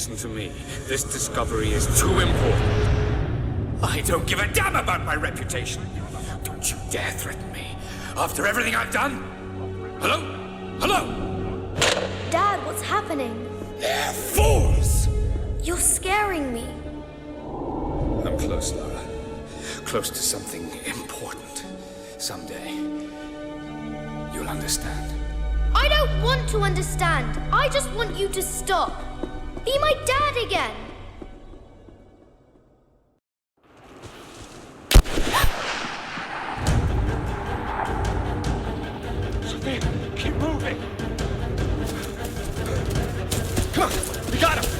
Listen to me. This discovery is too important. I don't give a damn about my reputation. Don't you dare threaten me. After everything I've done? Hello? Hello? Dad, what's happening? They're fools! You're scaring me. I'm close, Lara. Close to something important. Someday, you'll understand. I don't want to understand. I just want you to stop. Be my dad again. Sophia, keep moving. Come on, we got him.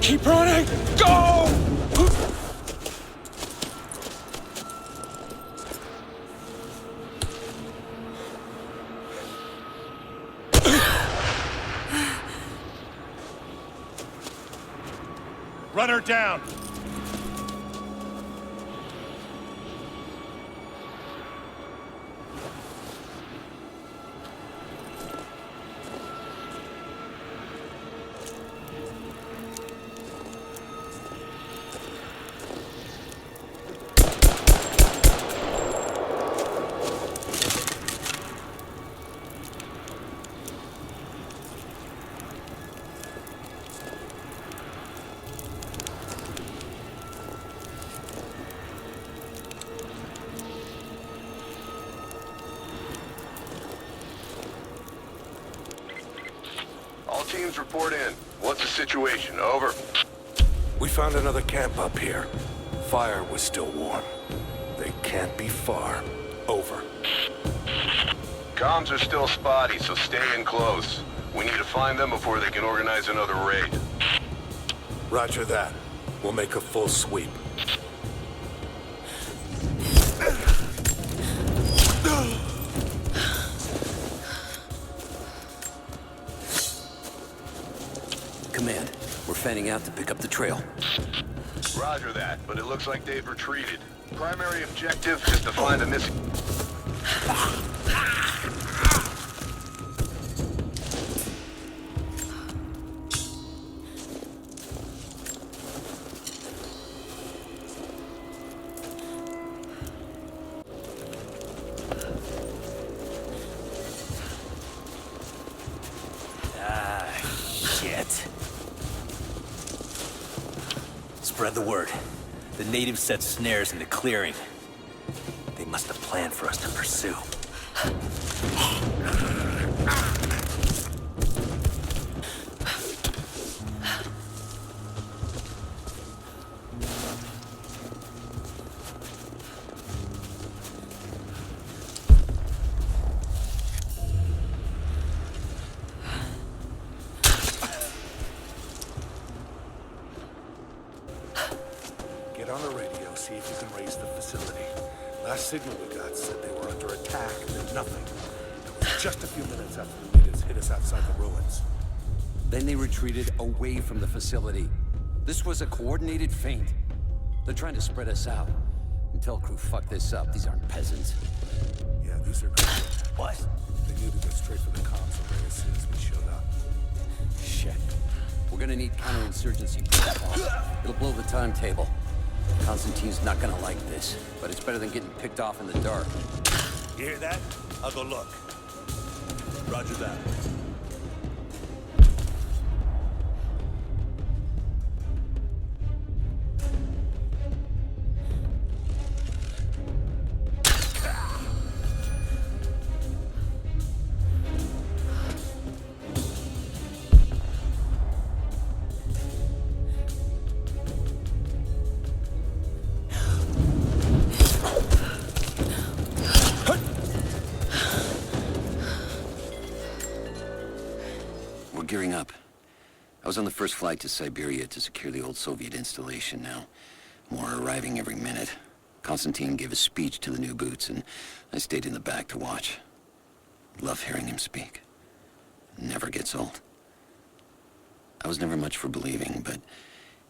Keep running! Go! Run her down! Teams report in. What's the situation? Over. We found another camp up here. Fire was still warm. They can't be far. Over. Comms are still spotty, so stay in close. We need to find them before they can organize another raid. Roger that. We'll make a full sweep. Command, we're fanning out to pick up the trail. Roger that, but it looks like they've retreated. Primary objective is to find the missing... Spread the word. The natives set snares in the clearing. They must have planned for us to pursue. Get on the radio, see if you can raise the facility. Last signal we got said they were under attack, then nothing. It was just a few minutes after the natives hit us outside the ruins. Then they retreated away from the facility. This was a coordinated feint. They're trying to spread us out. Intel crew fucked this up. These aren't peasants. Yeah, these are good. What? They knew to go straight for the comms array as soon as we showed up. Shit. We're gonna need counterinsurgency protocol. It'll blow the timetable. Constantine's not gonna like this, but it's better than getting picked off in the dark. You hear that? I'll go look. Roger that. Gearing up. I was on the first flight to Siberia to secure the old Soviet installation now. More are arriving every minute. Constantine gave a speech to the new boots, and I stayed in the back to watch. Love hearing him speak. Never gets old. I was never much for believing, but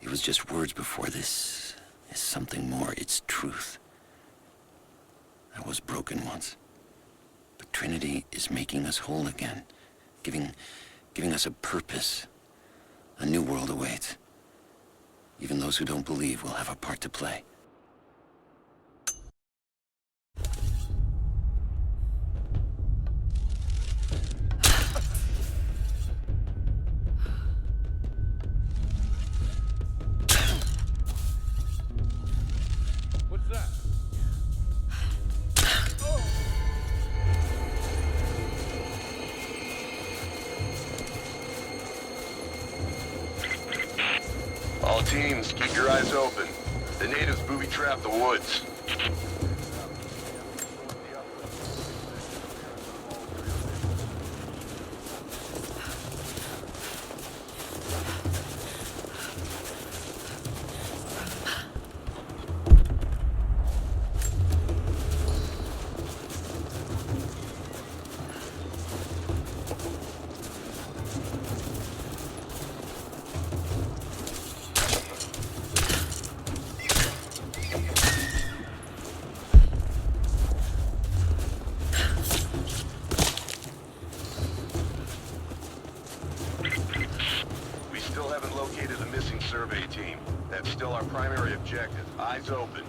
it was just words before. This is something more. It's truth. I was broken once. But Trinity is making us whole again, giving us a purpose. A new world awaits. Even those who don't believe will have a part to play. What's that? All teams, keep your eyes open. The natives booby-trap the woods. We still haven't located the missing survey team. That's still our primary objective. Eyes open.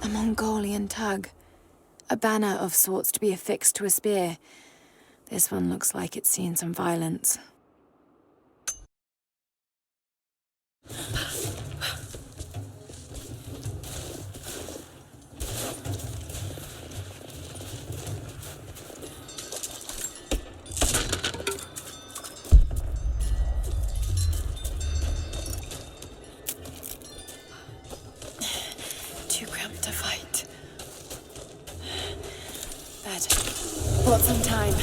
A Mongolian tug. A banner of sorts to be affixed to a spear. This one looks like it's seen some violence. Too cramped to fight. But bought some time.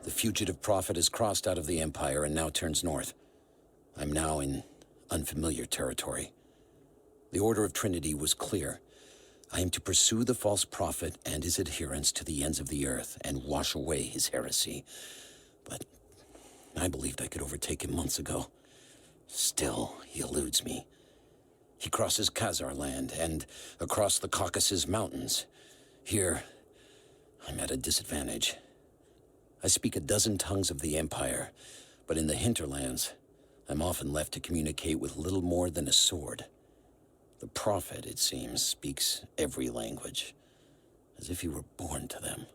The fugitive prophet has crossed out of the Empire and now turns north. I'm now in unfamiliar territory. The Order of Trinity was clear. I am to pursue the false prophet and his adherents to the ends of the earth and wash away his heresy. But I believed I could overtake him months ago. Still, he eludes me. He crosses Khazar land and across the Caucasus Mountains. Here, I'm at a disadvantage. I speak a dozen tongues of the Empire, but in the hinterlands, I'm often left to communicate with little more than a sword. The prophet, it seems, speaks every language, as if he were born to them.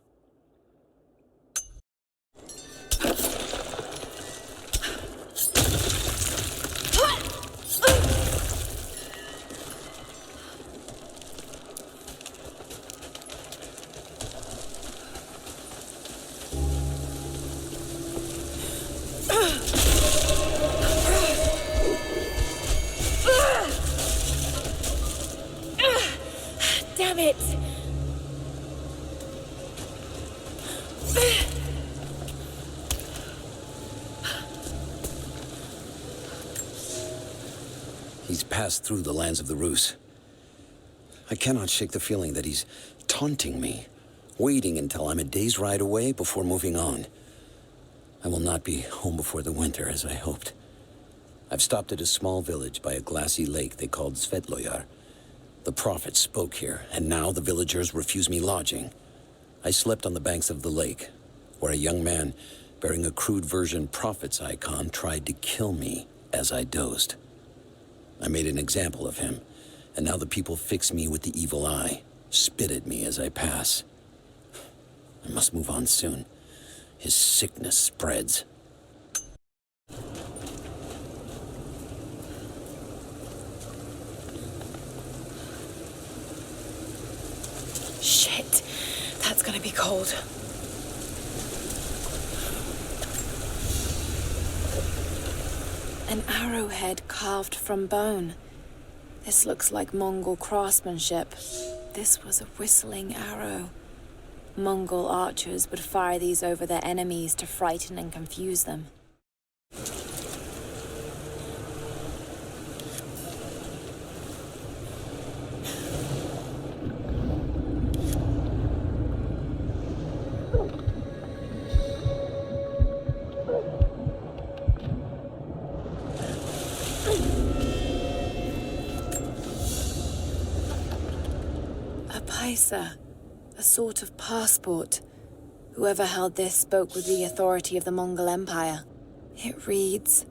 Shit! He's passed through the lands of the Rus. I cannot shake the feeling that he's taunting me, waiting until I'm a day's ride away before moving on. I will not be home before the winter, as I hoped. I've stopped at a small village by a glassy lake they called Svetloyar. The prophet spoke here, and now the villagers refuse me lodging. I slept on the banks of the lake, where a young man bearing a crude version prophet's icon tried to kill me as I dozed. I made an example of him, and now the people fix me with the evil eye, spit at me as I pass. I must move on soon. His sickness spreads. Shit, that's gonna be cold. An arrowhead carved from bone. This looks like Mongol craftsmanship. This was a whistling arrow. Mongol archers would fire these over their enemies to frighten and confuse them. A sort of passport. Whoever held this spoke with the authority of the Mongol Empire. It reads,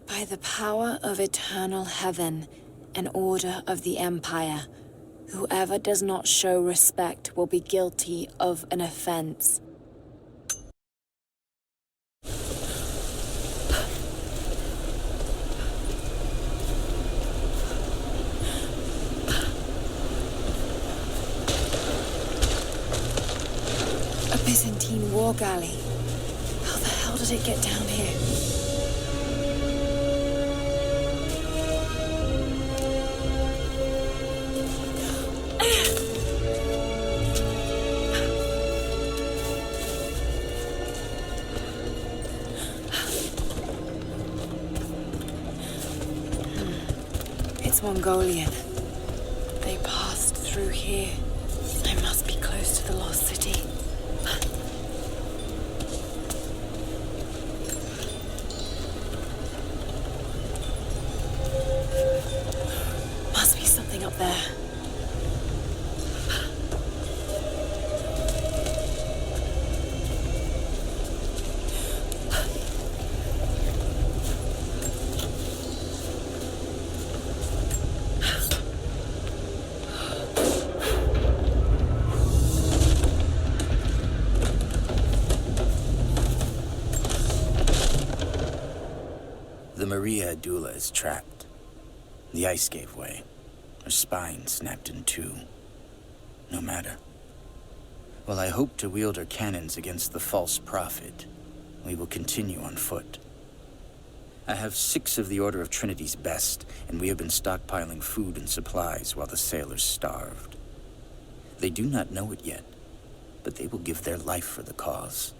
"By the power of eternal heaven and order of the Empire, whoever does not show respect will be guilty of an offense." Byzantine war galley. How the hell did it get down here? It's Mongolian. They passed through here. I must be close to the lost city. Must be something up there. The Maria Adula is trapped. The ice gave way. Her spine snapped in two. No matter. While I hope to wield her cannons against the false prophet, we will continue on foot. I have 6 of the Order of Trinity's best, and we have been stockpiling food and supplies while the sailors starved. They do not know it yet, but they will give their life for the cause.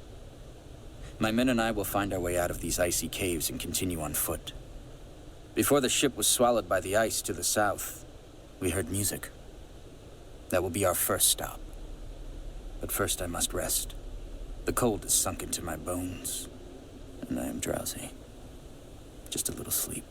My men and I will find our way out of these icy caves and continue on foot. Before the ship was swallowed by the ice to the south, we heard music. That will be our first stop. But first I must rest. The cold has sunk into my bones, and I am drowsy. Just a little sleep.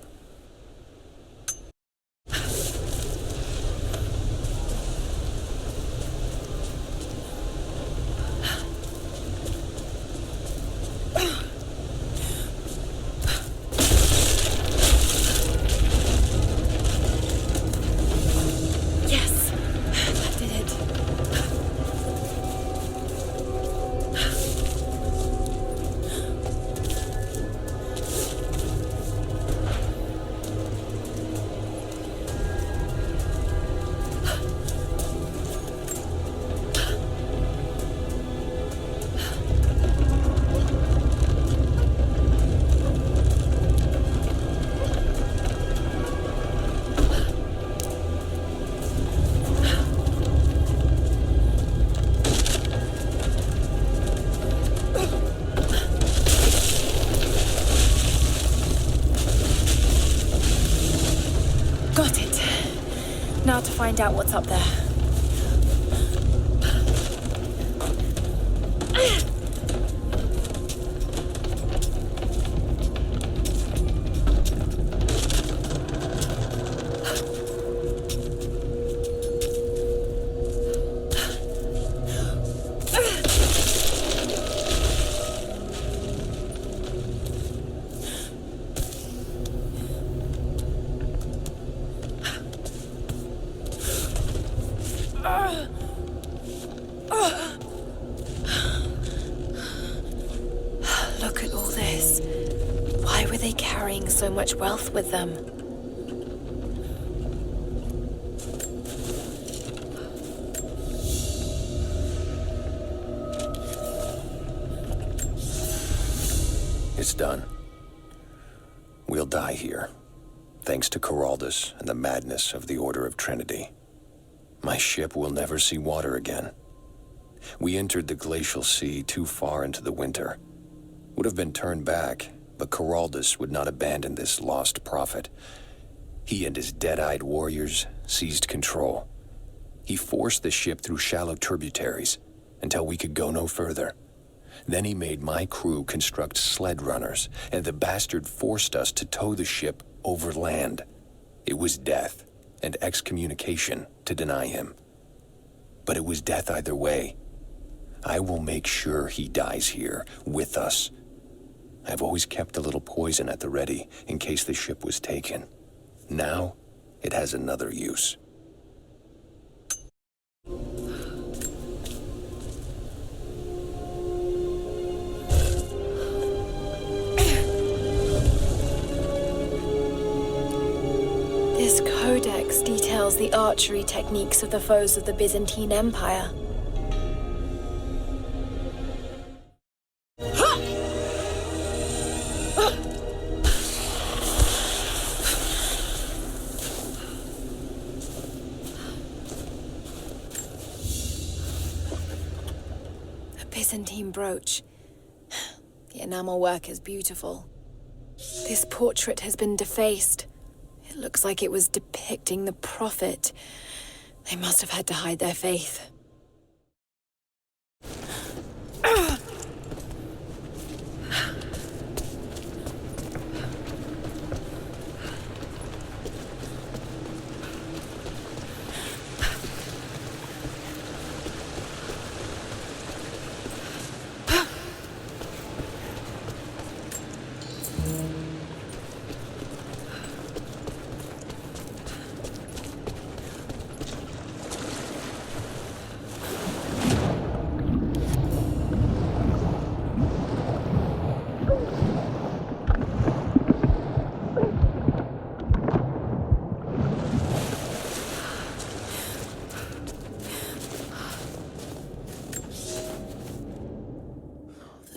find out what's up there. Look at all this. Why were they carrying so much wealth with them? It's done. We'll die here, thanks to Coraldus and the madness of the Order of Trinity. My ship will never see water again. We entered the glacial sea too far into the winter. Would have been turned back, but Coraldus would not abandon this lost prophet. He and his dead-eyed warriors seized control. He forced the ship through shallow tributaries until we could go no further. Then he made my crew construct sled runners, and the bastard forced us to tow the ship over land. It was death and excommunication to deny him. But it was death either way. I will make sure he dies here, with us. I've always kept a little poison at the ready, in case the ship was taken. Now, it has another use. This codex details the archery techniques of the foes of the Byzantine Empire. A Byzantine brooch. The enamel work is beautiful. This portrait has been defaced. It looks like it was depicting the prophet. They must have had to hide their faith.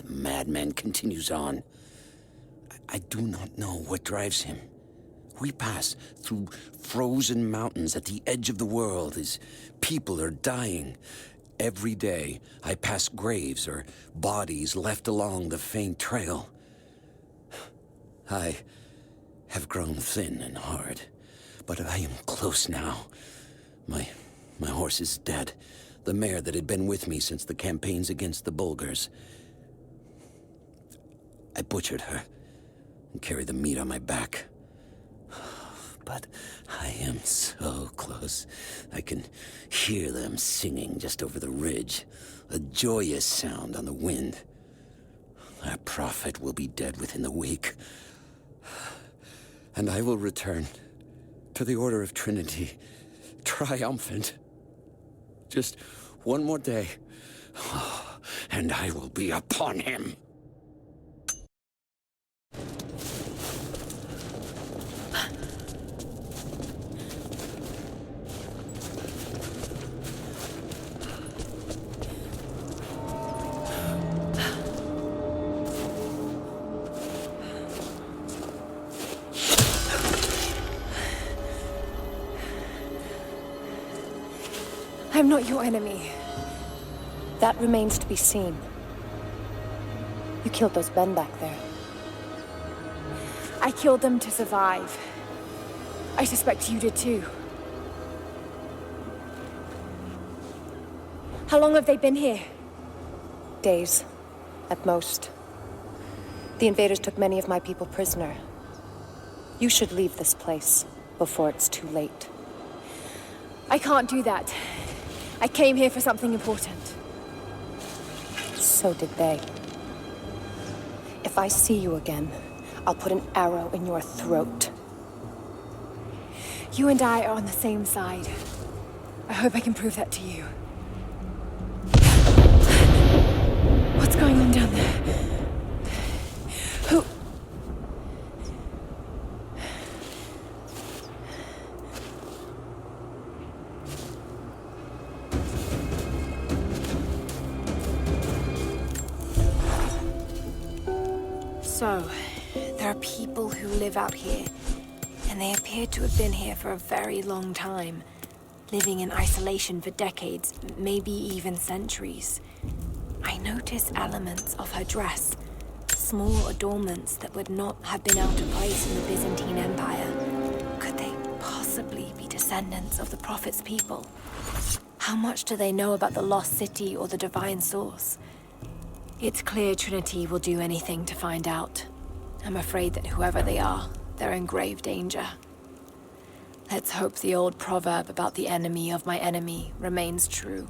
Madman continues on. I do not know what drives him. We pass through frozen mountains at the edge of the world as people are dying. Every day, I pass graves or bodies left along the faint trail. I have grown thin and hard, but I am close now. My horse is dead. The mare that had been with me since the campaigns against the Bulgars. I butchered her and carried the meat on my back. But I am so close. I can hear them singing just over the ridge, a joyous sound on the wind. Our prophet will be dead within the week. And I will return to the Order of Trinity, triumphant. Just one more day, and I will be upon him. I'm not your enemy. That remains to be seen. You killed those men back there. I killed them to survive. I suspect you did too. How long have they been here? Days, at most. The invaders took many of my people prisoner. You should leave this place before it's too late. I can't do that. I came here for something important. So did they. If I see you again, I'll put an arrow in your throat. You and I are on the same side. I hope I can prove that to you. What's going on down there? Who? So, there are people who live out here, and they appear to have been here for a very long time, living in isolation for decades, maybe even centuries. I notice elements of her dress, small adornments that would not have been out of place in the Byzantine Empire. Could they possibly be descendants of the Prophet's people? How much do they know about the lost city or the divine source? It's clear Trinity will do anything to find out. I'm afraid that whoever they are, they're in grave danger. Let's hope the old proverb about the enemy of my enemy remains true.